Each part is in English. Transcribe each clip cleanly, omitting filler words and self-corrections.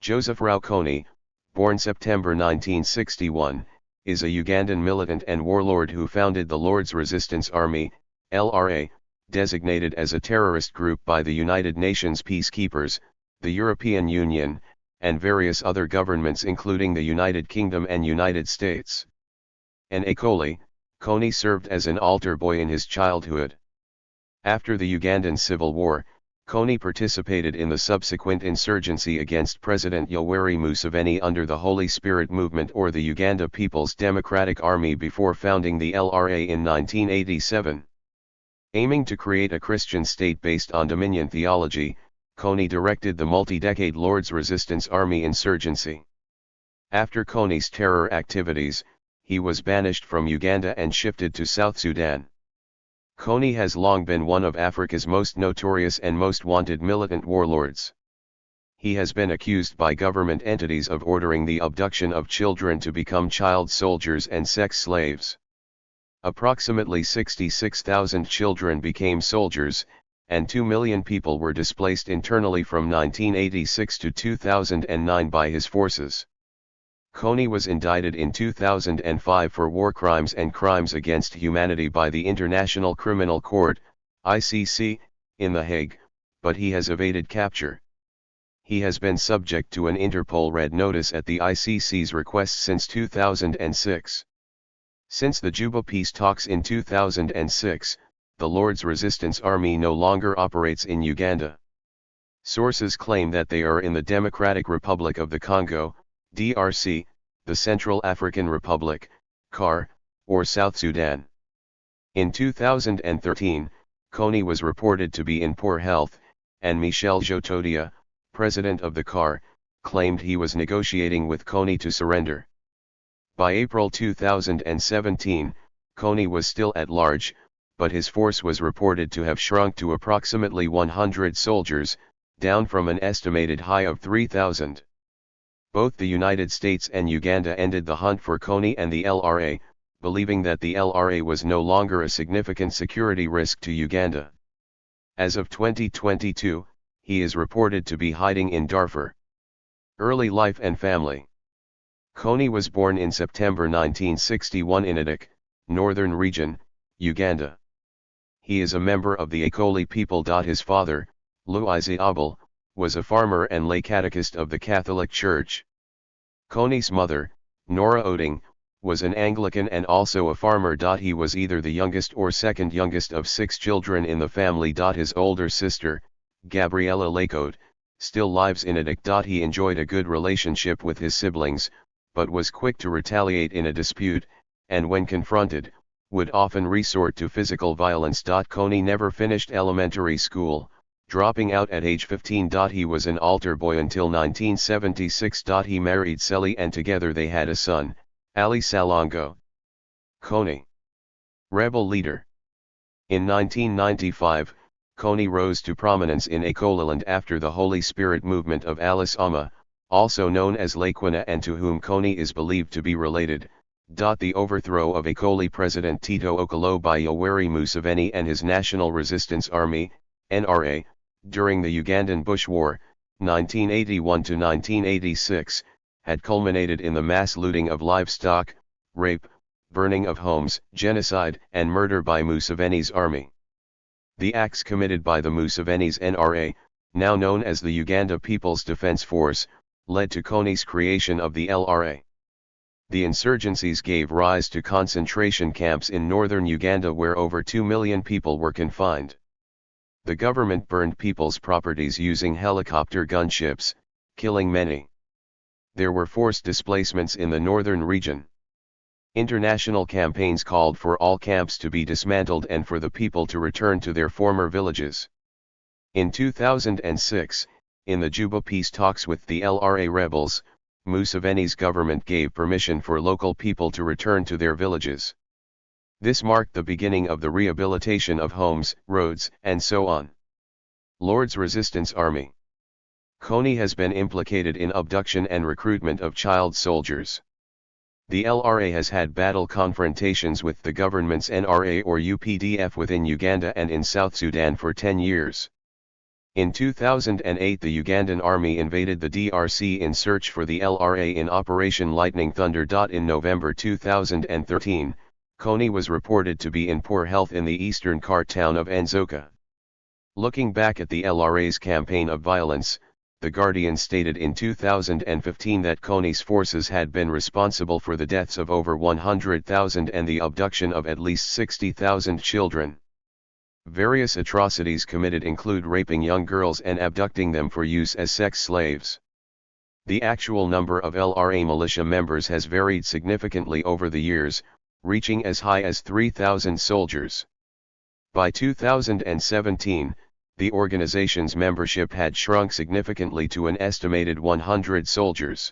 Joseph Rao Kony, born September 1961, is a Ugandan militant and warlord who founded the Lord's Resistance Army, LRA, designated as a terrorist group by the United Nations peacekeepers, the European Union, and various other governments including the United Kingdom and United States. An Ekoli, Kony served as an altar boy in his childhood. After the Ugandan Civil War, Kony participated in the subsequent insurgency against President Yoweri Museveni under the Holy Spirit Movement or the Uganda People's Democratic Army before founding the LRA in 1987. Aiming to create a Christian state based on Dominion theology, Kony directed the multi-decade Lord's Resistance Army insurgency. After Kony's terror activities, he was banished from Uganda and shifted to South Sudan. Kony has long been one of Africa's most notorious and most wanted militant warlords. He has been accused by government entities of ordering the abduction of children to become child soldiers and sex slaves. Approximately 66,000 children became soldiers, and 2 million people were displaced internally from 1986 to 2009 by his forces. Kony was indicted in 2005 for war crimes and crimes against humanity by the International Criminal Court, ICC, in The Hague, but he has evaded capture. He has been subject to an Interpol Red Notice at the ICC's request since 2006. Since the Juba peace talks in 2006, the Lord's Resistance Army no longer operates in Uganda. Sources claim that they are in the Democratic Republic of the Congo, DRC, the Central African Republic, CAR, or South Sudan. In 2013, Kony was reported to be in poor health, and Michel Djotodia, president of the CAR, claimed he was negotiating with Kony to surrender. By April 2017, Kony was still at large, but his force was reported to have shrunk to approximately 100 soldiers, down from an estimated high of 3,000. Both the United States and Uganda ended the hunt for Kony and the LRA, believing that the LRA was no longer a significant security risk to Uganda. As of 2022, he is reported to be hiding in Darfur. Early life and family. Kony was born in September 1961 in Adak, Northern Region, Uganda. He is a member of the Ekoli people. His father, Luizi Abel, was a farmer and lay catechist of the Catholic Church. Kony's mother, Nora Oding, was an Anglican and also a farmer. He was either the youngest or second youngest of 6 children in the family. His older sister, Gabriella Lacote, still lives in Adak. He enjoyed a good relationship with his siblings, but was quick to retaliate in a dispute, and when confronted, would often resort to physical violence. Kony never finished elementary school, dropping out at age 15. He was an altar boy until 1976. He married Seli and together they had a son, Ali Salongo. Kony. Rebel leader. In 1995, Kony rose to prominence in Ekoliland after the Holy Spirit movement of Alice Amma, also known as Lakwena and to whom Kony is believed to be related. The overthrow of Ekoli President Tito Okello by Yoweri Museveni and his National Resistance Army, NRA, during the Ugandan Bush War, 1981 to 1986, had culminated in the mass looting of livestock, rape, burning of homes, genocide and murder by Museveni's army. The acts committed by the Museveni's NRA, now known as the Uganda People's Defense Force, led to Kony's creation of the LRA. The insurgencies gave rise to concentration camps in northern Uganda where over 2 million people were confined. The government burned people's properties using helicopter gunships, killing many. There were forced displacements in the northern region. International campaigns called for all camps to be dismantled and for the people to return to their former villages. In 2006, in the Juba peace talks with the LRA rebels, Museveni's government gave permission for local people to return to their villages. This marked the beginning of the rehabilitation of homes, roads, and so on. Lord's Resistance Army. Kony has been implicated in abduction and recruitment of child soldiers. The LRA has had battle confrontations with the government's NRA or UPDF within Uganda and in South Sudan for 10 years. In 2008 the Ugandan army invaded the DRC in search for the LRA in Operation Lightning Thunder. In November 2013, Kony was reported to be in poor health in the eastern Kart town of Nzoka. Looking back at the LRA's campaign of violence, The Guardian stated in 2015 that Kony's forces had been responsible for the deaths of over 100,000 and the abduction of at least 60,000 children. Various atrocities committed include raping young girls and abducting them for use as sex slaves. The actual number of LRA militia members has varied significantly over the years, reaching as high as 3,000 soldiers. By 2017, the organization's membership had shrunk significantly to an estimated 100 soldiers.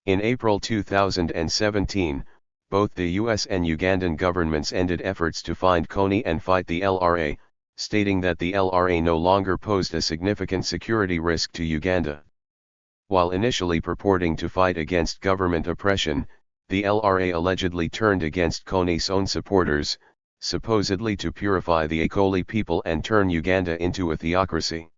In April 2017, both the US and Ugandan governments ended efforts to find Kony and fight the LRA, stating that the LRA no longer posed a significant security risk to Uganda. While initially purporting to fight against government oppression, the LRA allegedly turned against Kony's own supporters, supposedly to purify the Akoli people and turn Uganda into a theocracy.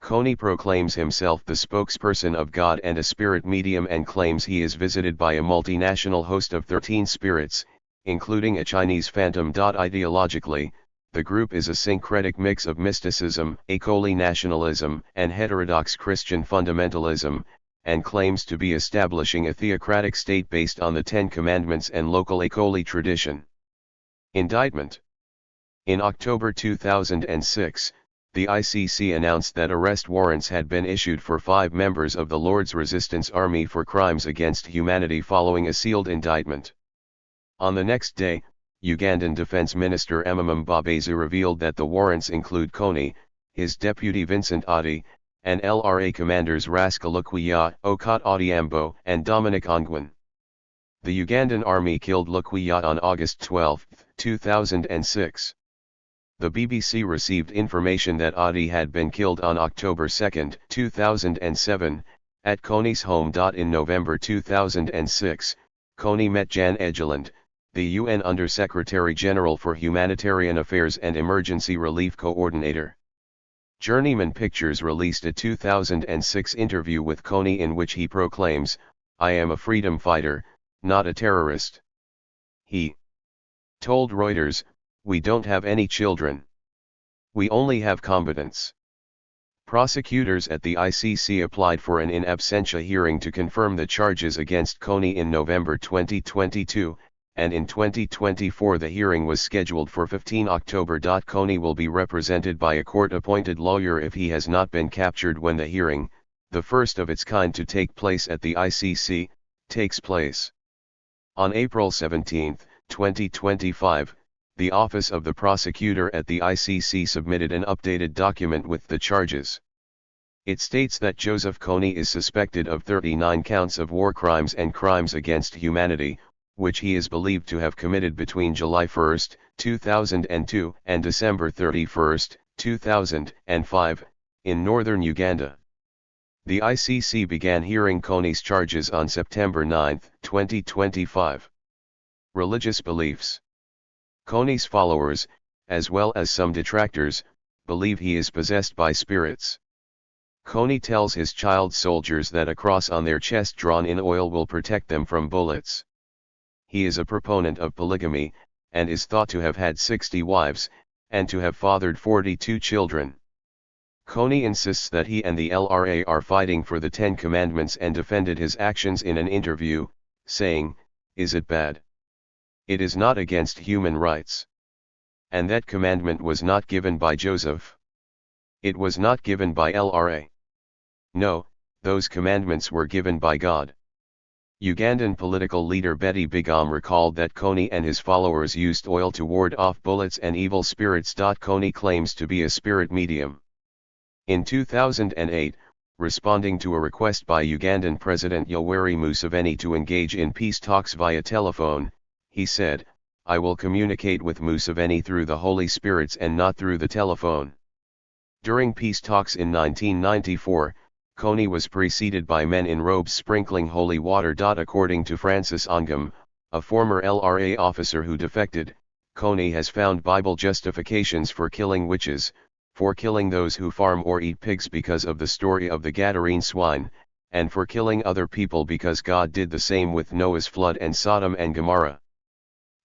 Kony proclaims himself the spokesperson of God and a spirit medium and claims he is visited by a multinational host of 13 spirits, including a Chinese phantom. Ideologically, the group is a syncretic mix of mysticism, Akoli nationalism, and heterodox Christian fundamentalism, and claims to be establishing a theocratic state based on the Ten Commandments and local Akoli tradition. Indictment. In October 2006, the ICC announced that arrest warrants had been issued for 5 members of the Lord's Resistance Army for crimes against humanity following a sealed indictment. On the next day, Ugandan Defense Minister Eminem Mbabazi revealed that the warrants include Kony, his deputy Vincent Oddie, and LRA commanders Rascal Lukwiya, Okot Odhiambo, and Dominic Ongwen. The Ugandan army killed Lukwiya on August 12, 2006. The BBC received information that Oddie had been killed on October 2, 2007, at Kony's home. In November 2006, Kony met Jan Egeland, the UN Under-Secretary-General for Humanitarian Affairs and Emergency Relief Coordinator. Journeyman Pictures released a 2006 interview with Kony in which he proclaims, "I am a freedom fighter, not a terrorist." He told Reuters, "We don't have any children. We only have combatants." Prosecutors at the ICC applied for an in absentia hearing to confirm the charges against Kony in November 2022, and in 2024 the hearing was scheduled for 15 October. Kony will be represented by a court-appointed lawyer if he has not been captured when the hearing, the first of its kind to take place at the ICC, takes place. On April 17, 2025, the Office of the Prosecutor at the ICC submitted an updated document with the charges. It states that Joseph Kony is suspected of 39 counts of war crimes and crimes against humanity, which he is believed to have committed between July 1, 2002 and December 31, 2005, in northern Uganda. The ICC began hearing Kony's charges on September 9, 2025. Religious beliefs. Kony's followers, as well as some detractors, believe he is possessed by spirits. Kony tells his child soldiers that a cross on their chest drawn in oil will protect them from bullets. He is a proponent of polygamy, and is thought to have had 60 wives, and to have fathered 42 children. Kony insists that he and the LRA are fighting for the Ten Commandments and defended his actions in an interview, saying, "Is it bad? It is not against human rights. And that commandment was not given by Joseph. It was not given by LRA. No, those commandments were given by God." Ugandan political leader Betty Bigom recalled that Kony and his followers used oil to ward off bullets and evil spirits. Kony claims to be a spirit medium. In 2008, responding to a request by Ugandan President Yoweri Museveni to engage in peace talks via telephone, he said, "I will communicate with Museveni through the Holy Spirits and not through the telephone." During peace talks in 1994, Kony was preceded by men in robes sprinkling holy water. According to Francis Ongum, a former LRA officer who defected, Kony has found Bible justifications for killing witches, for killing those who farm or eat pigs because of the story of the Gadarene swine, and for killing other people because God did the same with Noah's flood and Sodom and Gomorrah.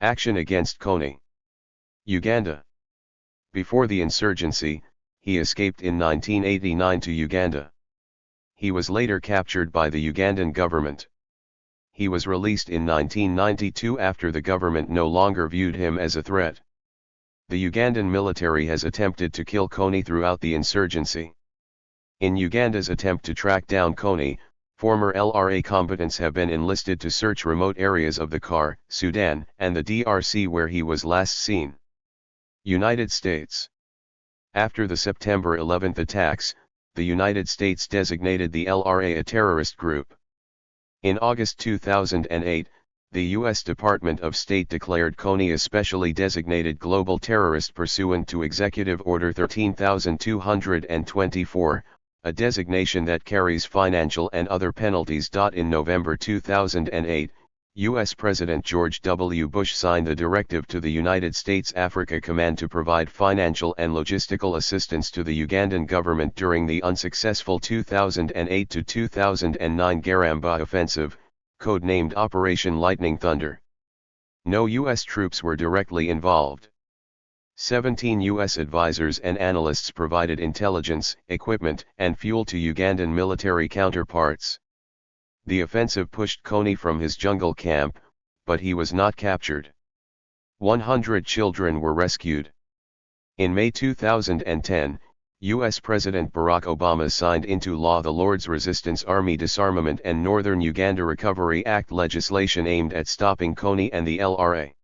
Action against Kony. Uganda. Before the insurgency, he escaped in 1989 to Uganda. He was later captured by the Ugandan government. He was released in 1992 after the government no longer viewed him as a threat. The Ugandan military has attempted to kill Kony throughout the insurgency. In Uganda's attempt to track down Kony, former LRA combatants have been enlisted to search remote areas of the KAR, Sudan, and the DRC where he was last seen. United States. After the September 11 attacks, the United States designated the LRA a terrorist group. In August 2008, the U.S. Department of State declared Kony a specially designated global terrorist pursuant to Executive Order 13224, a designation that carries financial and other penalties. In November 2008, U.S. President George W. Bush signed the directive to the United States Africa Command to provide financial and logistical assistance to the Ugandan government during the unsuccessful 2008-2009 Garamba offensive, codenamed Operation Lightning Thunder. No U.S. troops were directly involved. 17 U.S. advisors and analysts provided intelligence, equipment, and fuel to Ugandan military counterparts. The offensive pushed Kony from his jungle camp, but he was not captured. 100 children were rescued. In May 2010, U.S. President Barack Obama signed into law the Lord's Resistance Army Disarmament and Northern Uganda Recovery Act legislation aimed at stopping Kony and the LRA.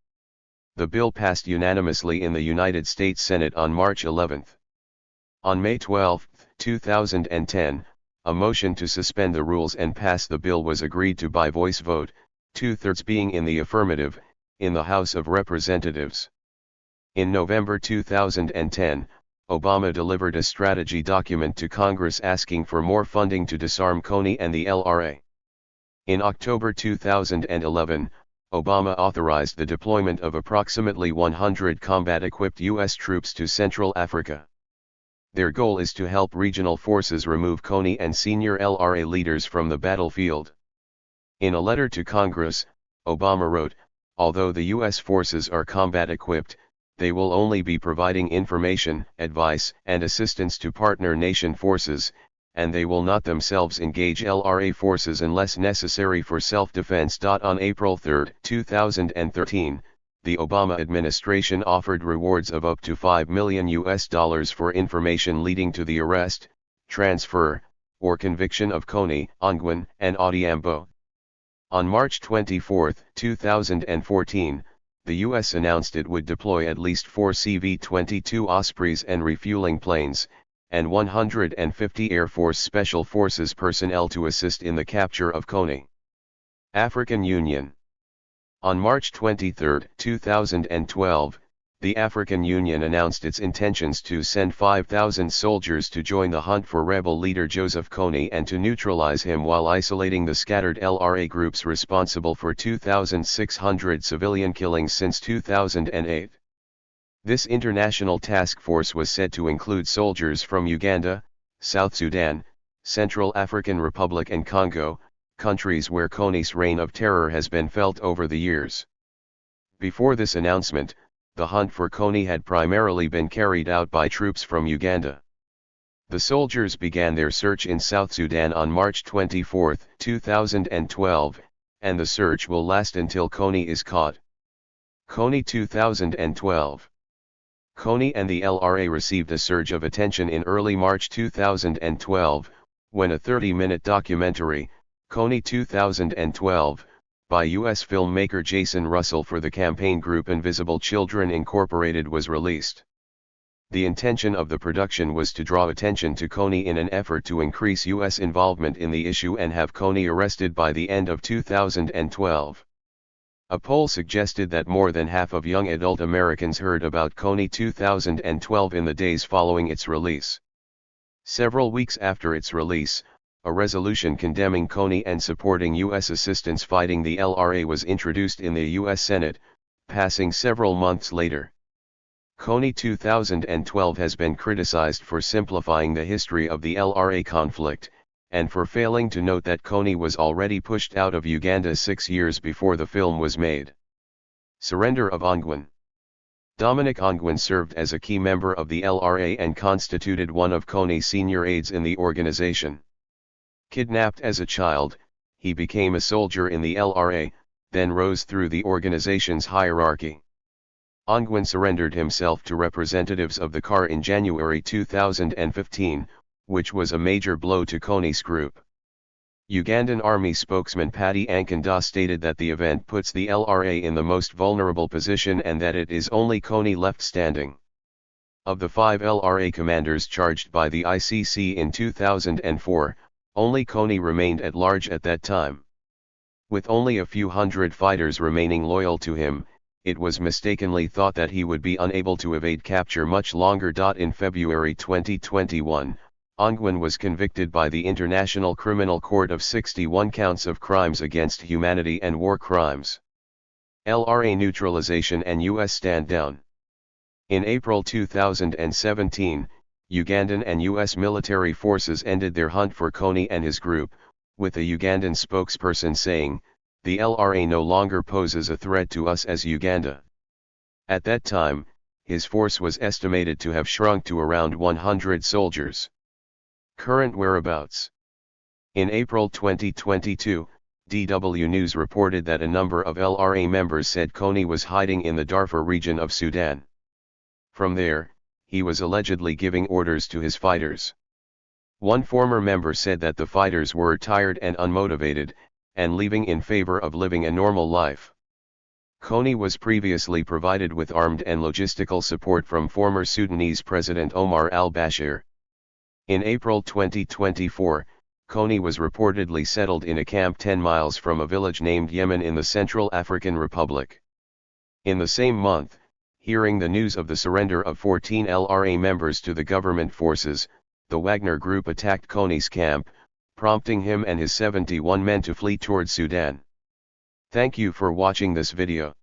The bill passed unanimously in the United States Senate on March 11. On May 12, 2010, a motion to suspend the rules and pass the bill was agreed to by voice vote, 2/3 being in the affirmative, in the House of Representatives. In November 2010, Obama delivered a strategy document to Congress asking for more funding to disarm Kony and the LRA. In October 2011, Obama authorized the deployment of approximately 100 combat-equipped U.S. troops to Central Africa. Their goal is to help regional forces remove Kony and senior LRA leaders from the battlefield. In a letter to Congress, Obama wrote, "Although the U.S. forces are combat-equipped, they will only be providing information, advice, and assistance to partner nation forces, and they will not themselves engage LRA forces unless necessary for self-defense." On April 3, 2013, the Obama administration offered rewards of up to $5 million for information leading to the arrest, transfer, or conviction of Kony, Ongwen, and Odhiambo. On March 24, 2014, the U.S. announced it would deploy at least 4 CV-22 Ospreys and refueling planes, and 150 Air Force Special Forces personnel to assist in the capture of Kony. African Union. On March 23, 2012, the African Union announced its intentions to send 5,000 soldiers to join the hunt for rebel leader Joseph Kony and to neutralize him while isolating the scattered LRA groups responsible for 2,600 civilian killings since 2008. This international task force was said to include soldiers from Uganda, South Sudan, Central African Republic and Congo, countries where Kony's reign of terror has been felt over the years. Before this announcement, the hunt for Kony had primarily been carried out by troops from Uganda. The soldiers began their search in South Sudan on March 24, 2012, and the search will last until Kony is caught. Kony 2012. Kony and the LRA received a surge of attention in early March 2012, when a 30-minute documentary, Kony 2012, by U.S. filmmaker Jason Russell for the campaign group Invisible Children Incorporated was released. The intention of the production was to draw attention to Kony in an effort to increase U.S. involvement in the issue and have Kony arrested by the end of 2012. A poll suggested that more than half of young adult Americans heard about Kony 2012 in the days following its release. Several weeks after its release, a resolution condemning Kony and supporting U.S. assistance fighting the LRA was introduced in the U.S. Senate, passing several months later. Kony 2012 has been criticized for simplifying the history of the LRA conflict, and for failing to note that Kony was already pushed out of Uganda 6 years before the film was made. Surrender of Ongwen. Dominic Ongwen served as a key member of the LRA and constituted one of Kony's senior aides in the organization. Kidnapped as a child, he became a soldier in the LRA, then rose through the organization's hierarchy. Ongwen surrendered himself to representatives of the CAR in January 2015, which was a major blow to Kony's group. Ugandan Army spokesman Paddy Ankunda stated that the event puts the LRA in the most vulnerable position and that it is only Kony left standing. Of the 5 LRA commanders charged by the ICC in 2004, only Kony remained at large at that time. With only a few hundred fighters remaining loyal to him, it was mistakenly thought that he would be unable to evade capture much longer. In February 2021, Ongwen was convicted by the International Criminal Court of 61 counts of crimes against humanity and war crimes. LRA neutralization and US stand down. In April 2017, Ugandan and US military forces ended their hunt for Kony and his group, with a Ugandan spokesperson saying, "The LRA no longer poses a threat to us as Uganda." At that time, his force was estimated to have shrunk to around 100 soldiers. Current whereabouts. In April 2022, DW News reported that a number of LRA members said Kony was hiding in the Darfur region of Sudan. From there, he was allegedly giving orders to his fighters. One former member said that the fighters were tired and unmotivated, and leaving in favor of living a normal life. Kony was previously provided with armed and logistical support from former Sudanese President Omar al-Bashir. In April 2024, Kony was reportedly settled in a camp 10 miles from a village named Yemen in the Central African Republic. In the same month, hearing the news of the surrender of 14 LRA members to the government forces, the Wagner Group attacked Kony's camp, prompting him and his 71 men to flee towards Sudan. Thank you for watching this video.